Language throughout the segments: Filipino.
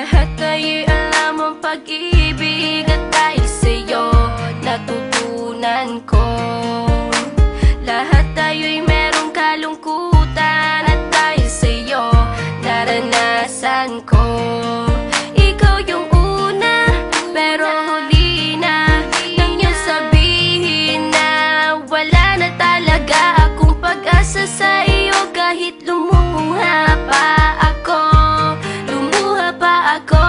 Lahat ay alam ang pag-ibig at dahil sa'yo natutunan ko. Lahat tayo'y merong kalungkutan at dahil sa'yo naranasan ko. Ikaw yung una pero huli na nang iyong sabihin na wala na talaga akong pag-asa sa iyo. Kahit lumuha pa ako,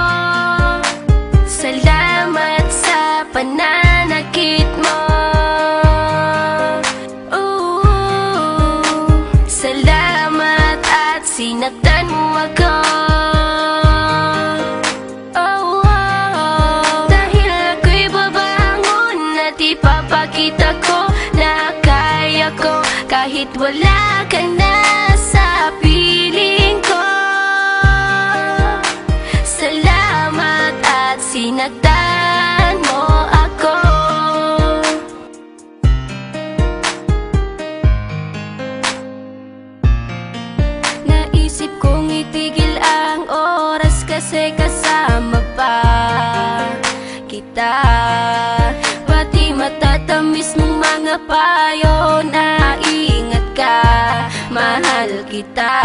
salamat sa pananakit mo. Salamat at sinaktan mo ako. Dahil ako'y babangon at ipapakita ko na kaya ko kahit wala ka na sa piling ko. Salamat at sinaktan mo ako. Naisip kong itigil ang oras kasi kasama pa kita. Pati matatamis mong mga payo na ingat ka, mahal kita.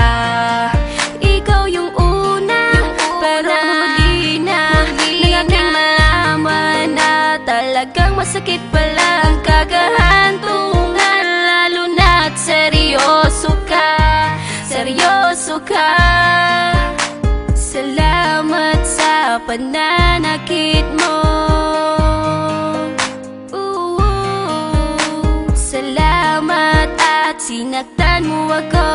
Ikaw yung una pero huli na nang aking malaman na talagang masakit pala ang kagahantungan. Lalo na't seryoso ka, seryoso ka. Salamat sa pananakit mo. Salamat at sinaktan mo ako.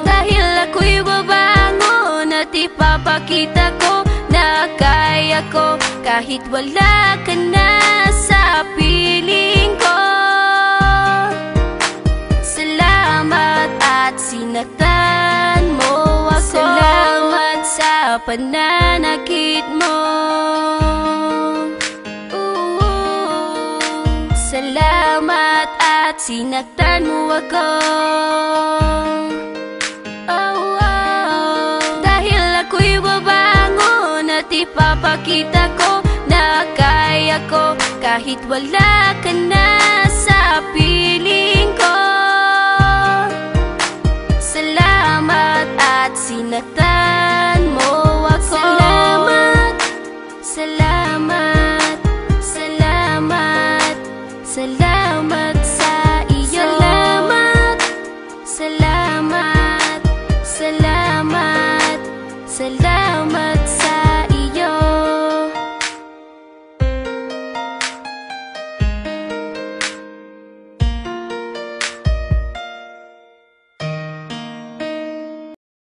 Dahil ako'y babangon at ipapakita ko na kaya ko kahit wala ka na sa piling ko. Salamat at sinaktan mo ako. Salamat sa pananakit mo. Salamat at sinaktan mo ako. Dahil ako'y babangon at ipapakita ko na kaya ko kahit wala ka na sa piling ko. Salamat at sinaktan mo ako. Salamat, salamat, salamat, salamat sa iyo. Salamat, salamat, salamat, salamat.